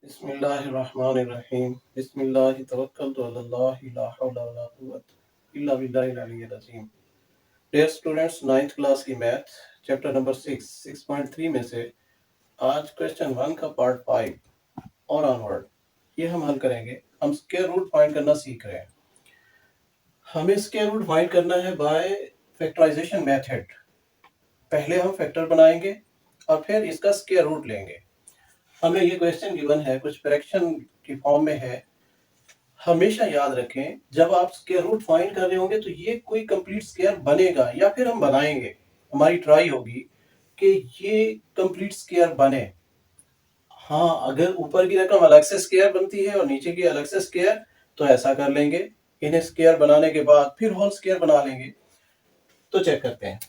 बिस्मिल्लाहिर्रहमानिर्रहीम बिस्मिल्लाहि तवक्कलतु अलल्लाहि ला हौला वला कुव्वता इल्ला बिल्लाहिल अलिय्यिल अज़ीम। डियर स्टूडेंट्स, नाइन्थ क्लास की मैथ चैप्टर नंबर 6.3 में से आज क्वेश्चन 1 का पार्ट 5 और ऑनवर्ड ये हम हल करेंगे। हम स्क्वायर रूट फाइंड करना सीख रहे हैं। हमें स्क्वायर रूट फाइंड करना है बाय फैक्टराइजेशन मेथड। पहले हम फैक्टर बनाएंगे और फिर इसका स्क्वायर रूट लेंगे। हमें ये क्वेश्चन गिवन है, कुछ फ्रैक्शन की फॉर्म में है। हमेशा याद रखें, जब आप स्क्वायर रूट फाइंड कर रहे होंगे तो ये कोई कंप्लीट स्क्वायर बनेगा या फिर हम बनाएंगे। हमारी ट्राई होगी कि ये कंप्लीट स्क्वायर बने। हाँ, अगर ऊपर की रकम अलग से स्क्वायर बनती है और नीचे की अलग से स्क्वायर तो ऐसा कर लेंगे। इन्हें स्क्वायर बनाने के बाद फिर होल स्क्वायर बना लेंगे। तो चेक करते हैं,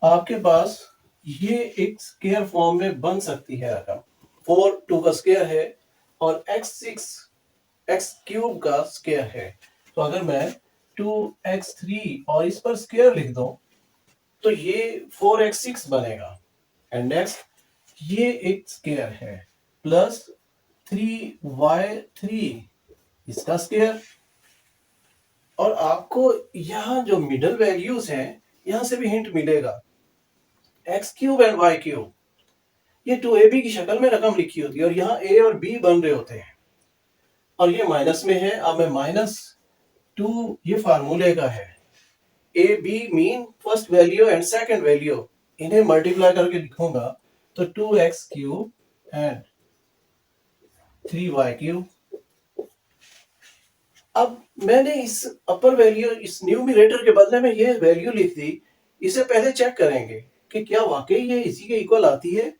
आपके पास ये एक स्क्वायर फॉर्म में बन सकती है रकम। 4 2 का स्क्वायर है और x6 x क्यूब का स्क्वायर है। तो अगर मैं 2x3 और इस पर स्क्वायर लिख दूं तो ये 4x6 बनेगा। एंड नेक्स्ट ये एक स्क्वायर है प्लस 3y3 इसका स्क्वायर। और आपको यहां जो मिडल वैल्यूज हैं यहां से भी हिंट मिलेगा। X cube and y cube ये 2ab की शक्ल में रकम लिखी होती है और यहाँ a और b बन रहे होते हैं और ये माइनस में है। अब मैं -2 ये फार्मूले का है। A b mean first value and second value, इन्हें मल्टीप्लाई करके लिखूंगा तो 2x cube and 3y cube. अब मैंने इस अपर वैल्यू, इस न्यूमरेटर के बदले में ये वैल्यू लिख दी। इसे पहले चेक करेंगे कि क्या वाकई ये इसी के इक्वल आती है।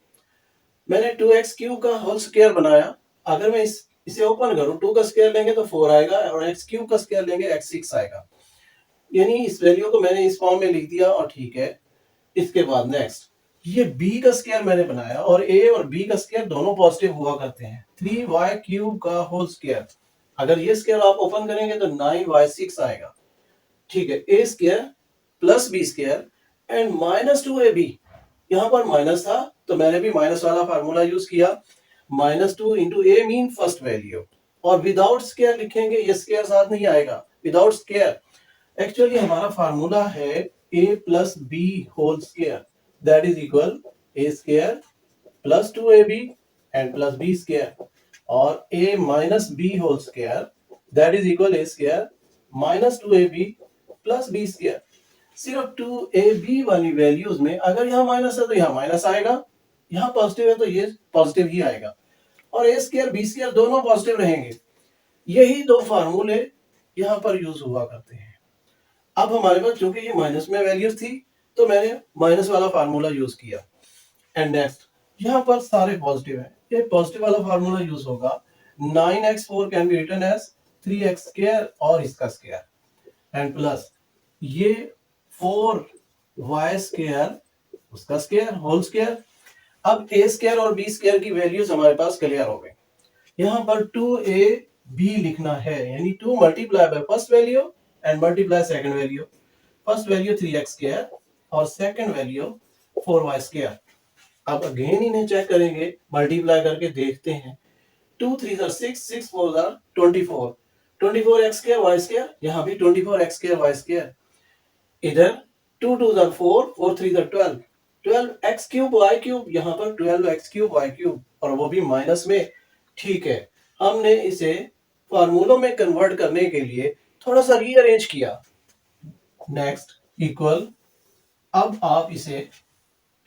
मैंने 2x क्यूब का होल स्क्वायर बनाया। अगर मैं इसे ओपन करूं, 2 का स्क्वायर लेंगे तो 4 आएगा और x क्यूब का स्क्वायर लेंगे x6 आएगा। यानी इस वैल्यू को मैंने इस फॉर्म में लिख दिया और ठीक है। इसके बाद नेक्स्ट ये b का स्क्वायर मैंने बनाया और a और b का स्क्वायर दोनों पॉजिटिव हुआ करते हैं। 3y क्यूब का होल स्क्वायर, अगर ये स्क्वायर आप ओपन करेंगे तो 9y6 आएगा। ठीक है, a square plus b square and -2ab। यहां पर माइनस था तो मैंने भी माइनस वाला फार्मूला यूज किया। -2 into a mean first value और विदाउट स्क्वायर लिखेंगे, ये स्क्वायर साथ नहीं आएगा विदाउट स्क्वायर। एक्चुअली हमारा फार्मूला है a plus b whole square that is equal a square plus 2ab and plus b square और a minus b whole square that is equal a square minus 2ab plus b square. सिर्फ 2ab वाली values में अगर यहाँ minus है तो यहाँ minus आएगा, यहाँ पॉजिटिव है तो ये पॉजिटिव ही आएगा और a स्क्वायर b स्क्वायर दोनों पॉजिटिव रहेंगे। यही दो फार्मूले यहाँ पर यूज हुआ करते हैं। अब हमारे पास चूंकि ये माइनस में वैल्यूज थी तो मैंने माइनस वाला फार्मूला यूज किया। एंड नेक्स्ट यहाँ पर सारे पॉजिटिव हैं, ये पॉजिटिव वाला फार्मूला यूज होगा। 9x4 can be written as 3x square और इसका स्क्वायर एंड प्लस ये 4y स्क्वायर उसका स्क्वायर होल स्क्वायर। अब a स्क्वायर और b स्क्वायर की वैल्यूज हमारे पास क्लियर हो गई। यहाँ पर 2ab लिखना है, यानी 2 multiply by first value and multiply second value. First value 3x square और सेकंड वैल्यू 4y स्क्वायर। अब अगेन इन्हें चेक करेंगे, मल्टीप्लाई करके देखते हैं। 2 3 6 6 4 24 24x स्क्वायर y स्क्वायर, यहाँ भी 24x स्क्वायर y स्क्वायर। इधर 2 2 4 4 3 12 12x क्यूब y क्यूब, यहाँ पर 12x क्यूब y क्यूब और वो भी माइनस में। ठीक है, हमने इसे फार्मूलों में कन्वर्ट करने के लिए थोड़ा सा रीअरेंज किया। नेक्स्ट इक्वल, अब आप इसे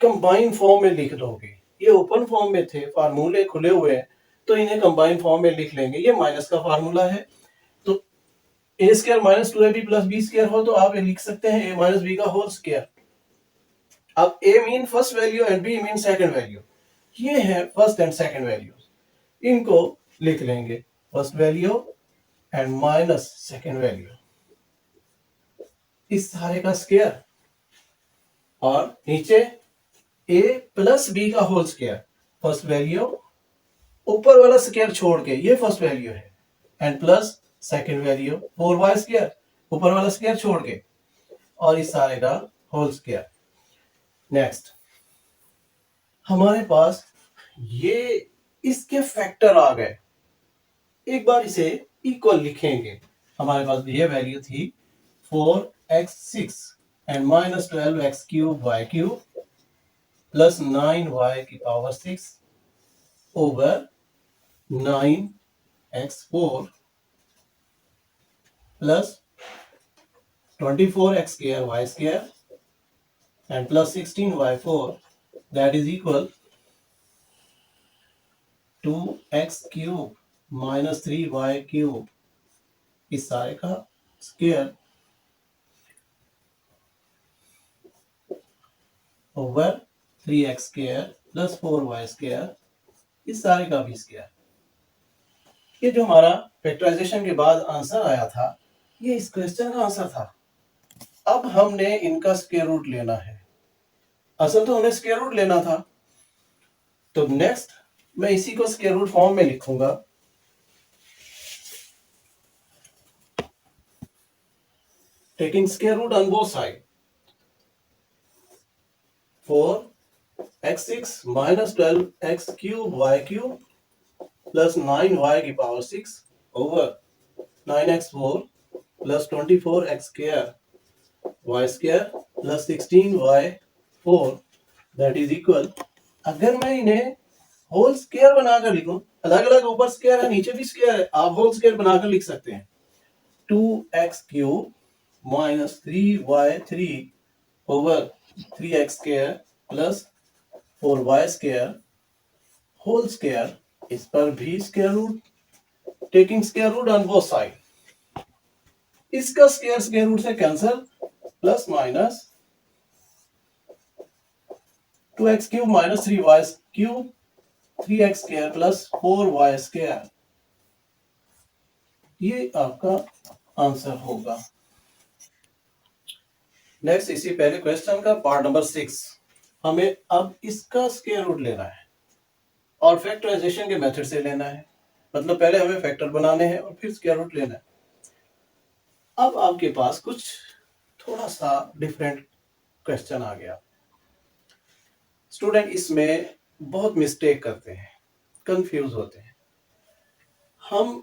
कंबाइन फॉर्म में लिख दोगे। ये ओपन फॉर्म में थे, फार्मूले खुले हुए हैं तो इन्हें कंबाइन फॉर्म में लिख लेंगे। ये माइनस का फार्मूला है तो a square minus 2ab plus b square हो तो आप ये लिख सकते हैं a माइनस b का होल स्क्वायर। अब a mean first value and b mean second value, ये है फर्स्ट एंड सेकंड वैल्यूज, इनको लिख लेंगे first value and minus second value, इस सारे का स्क्वायर और नीचे a प्लस b का होल स्क्वायर। फर्स्ट वैल्यू ऊपर वाला स्क्वायर छोड़ के ये फर्स्ट वैल्यू है and plus second value 4y square ऊपर वाला स्क्वायर छोड़ के और इस सारे का होल स्क्वायर। नेक्स्ट हमारे पास ये इसके फैक्टर आ गए। एक बार इसे इक्वल लिखेंगे। हमारे पास ये वैल्यू थी 4x6 and minus 12x³ plus 9y6 over 9x4 plus 24x² and plus 16y4 that is equal 2x³ minus 3y³ इस सारे का square over 3x² plus 4y² इस सारे का भी स्क्वायर। ये जो हमारा फैक्टराइजेशन के बाद आंसर आया था, ये इस क्वेश्चन का आंसर था। अब हमने इनका स्क्वायर रूट लेना है। असल तो हमें स्क्वायर रूट लेना था, तो नेक्स्ट मैं इसी को स्क्वायर रूट फॉर्म में लिखूंगा। Taking square root on both side, 4x6 minus 12x³ y³ plus 9y6 over 9x4 plus 24x² y² plus 16y4 that is equal, अगर मैं इन्हें होल स्क्वायर बनाकर लिखूं, अलग अलग ऊपर स्क्वायर है नीचे भी स्क्वायर है, आप होल स्क्वायर बनाकर लिख सकते हैं। 2x³ minus 3y3 over 3x² plus 4y² whole square, इस पर भी square root, taking square root on both side. इसका स्क्वायर स्क्वायर रूट से cancel, plus minus 2x³ minus 3y³ 3x² plus 4y², ये आपका आंसर होगा। नेक्स्ट, इसी पहले क्वेश्चन का पार्ट नंबर 6, हमें अब इसका स्क्वायर रूट लेना है और फैक्टराइजेशन के मेथड से लेना है। मतलब पहले हमें फैक्टर बनाने हैं और फिर स्क्वायर रूट लेना है। अब आपके पास कुछ थोड़ा सा डिफरेंट क्वेश्चन आ गया। स्टूडेंट इसमें बहुत मिस्टेक करते हैं, कंफ्यूज होते हैं।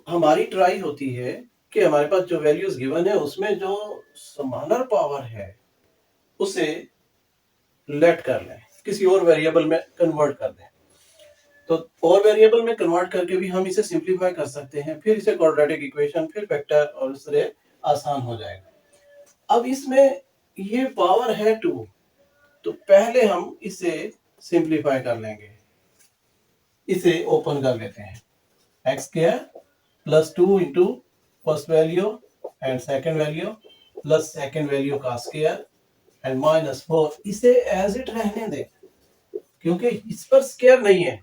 हमारी ट्राई होती है कि हमारे पास जो वैल्यूज गिवन है उसमें जो समानर पावर है उसे लेट कर लें, किसी और वेरिएबल में कन्वर्ट कर दें। तो और वेरिएबल में कन्वर्ट करके भी हम इसे सिंपलीफाई कर सकते हैं, फिर इसे क्वाड्रेटिक इक्वेशन, फिर फैक्टर, और इस तरह आसान हो जाएगा। अब इसमें ये पावर है 2, तो पहले हम इसे सिंपलीफाई कर लेंगे। इसे ओपन कर लेते हैं, x² plus 2 into first value and second value plus second value का स्क्वायर एंड माइनस 4। इसे एज इट रहने दें क्योंकि इस पर स्क्वायर नहीं है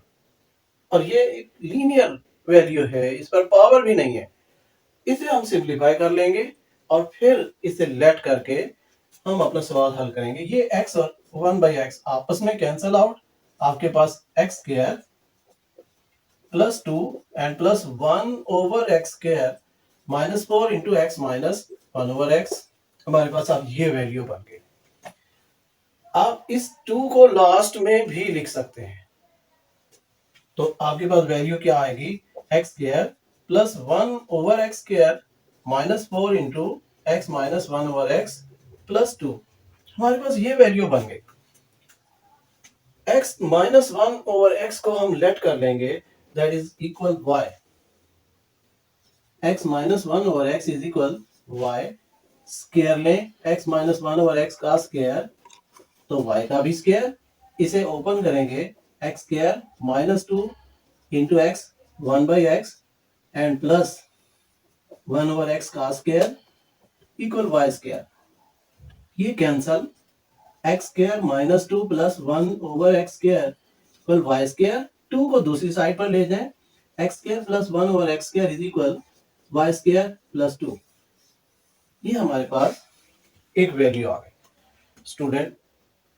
और ये एक लीनियर वैल्यू है, इस पर पावर भी नहीं है। इसे हम सिंपलीफाई कर लेंगे और फिर इसे लेट करके हम अपना सवाल हल करेंगे। ये x और 1/x आपस में कैंसिल आउट, आपके पास x² plus 2 and plus 1 over x² minus 4 into x minus 1 over x, हमारे पास अब ये वैल्यू बन गई। आप इस 2 को लास्ट में भी लिख सकते हैं, तो आपके पास वैल्यू क्या आएगी, x² plus 1 over x² minus 4 into x minus 1 over x plus 2, हमारे पास ये वैल्यू बन गई। x माइनस 1 ओवर x को हम लेट कर लेंगे, that is equal y। x minus 1 over x is equal y, square लें x माइनस 1 ओवर x का स्क्वायर, तो y का भी स्क्वायर। इसे ओपन करेंगे, x² minus 2 into x 1/x and plus 1 over x का स्क्वायर इक्वल y²। ये cancel, x² minus 2 plus 1 over x² equal y²। 2 को दूसरी साइड पर ले जाएं, x² plus 1 over x² is equal y² plus 2। ये हमारे पास एक वैल्यू आ गई। स्टूडेंट,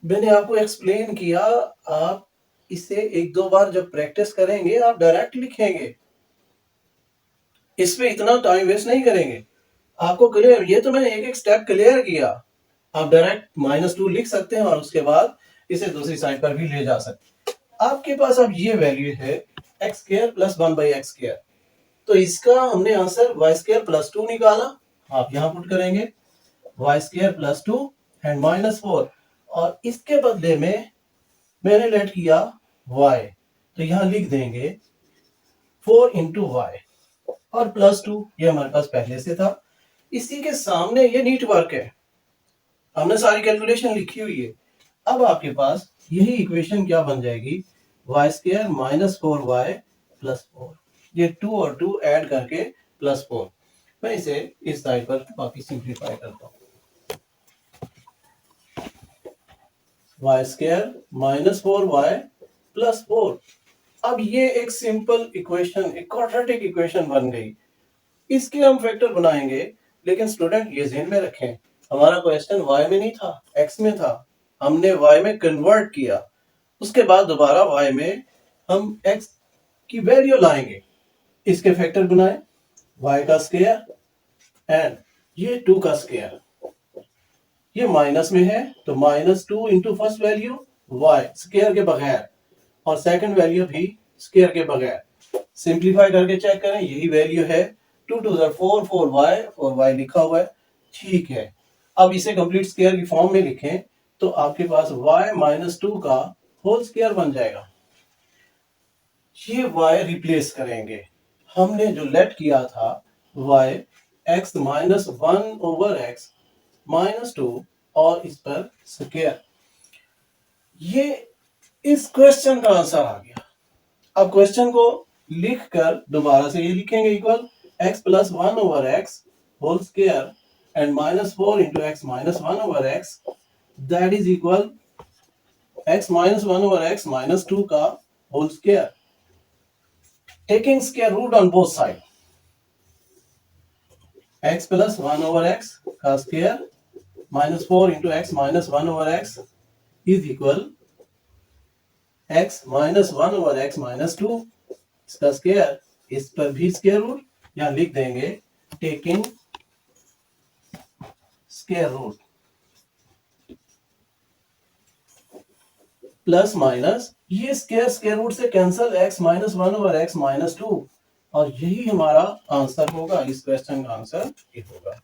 मैंने आपको एक्सप्लेन किया, आप इसे एक दो बार जब प्रैक्टिस करेंगे आप डायरेक्ट लिखेंगे, इसमें इतना टाइम वेस्ट नहीं करेंगे। आपको क्लियर, ये तो मैंने एक एक स्टेप क्लियर किया। आप डायरेक्ट -2 लिख सकते हैं और उसके बाद इसे दूसरी साइड पर भी ले जा सकते हैं। आपके पास अब ये वैल्यू है x square plus 1/x square. तो इसका हमने आंसर y स्क्वायर प्लस 2 निकाला, आप यहां पुट करेंगे y स्क्वायर प्लस 2 एंड -4, और इसके बदले में मैंने लेट किया y, तो यहां लिख देंगे 4 इंटू वाई और प्लस 2, ये हमारे पास पहले से था। इसी के सामने ये नीट वर्क है, हमने सारी कैलकुलेशन लिखी हुई है। अब आपके पास यही इक्वेशन क्या बन जाएगी, Y square minus 4y plus 4, ये 2 और 2 ऐड करके प्लस 4। मैं इसे इस साइड पर बाकी सिंप्लीफाई करता हूं। Y square minus 4y plus 4। अब ये एक सिंपल इक्वेशन, एक क्वाड्रेटिक इक्वेशन बन गई। इसके हम फैक्टर बनाएंगे, लेकिन स्टूडेंट ये ध्यान में रखें, हमारा क्वेश्चन y में नहीं था, x में था। हमने y में कन्वर्ट किया, उसके बाद दोबारा y में हम x की वैल्यू लाएंगे। इसके फैक्टर बनाए, y का स्क्वायर एंड ये 2 का स्क्वायर, ये माइनस में है तो -2 into first value y square के बगैर, और सेकंड वैल्यू भी स्क्वायर के बगैर। सिंप्लीफाई करके चेक करें, यही वैल्यू है 2 2 4 4y लिखा हुआ है, ठीक है। अब इसे कंप्लीट स्क्वायर की फॉर्म में लिखें तो आपके पास y माइनस 2 का होल स्क्वायर बन जाएगा। ये y रिप्लेस करेंगे, हमने जो लेट किया था y x minus 1 over x minus 2 और इस पर स्क्वायर, ये इस क्वेश्चन का आंसर आ गया। अब क्वेश्चन को लिखकर दोबारा से ये लिखेंगे equal x plus 1 over x whole square and -4 into x minus 1 over x, that is equal x minus 1 over x minus 2 का whole square, taking square root on both side. x plus 1 over x का square -4 into x minus 1 over x is equal x minus 1 over x minus 2, इसका square, इस पर भी square root, यहां लिख देंगे taking square root, plus minus ये square square root से cancel, x minus 1 over x minus 2, और यही हमारा आंसर होगा, इस क्वेश्चन का आंसर ये होगा।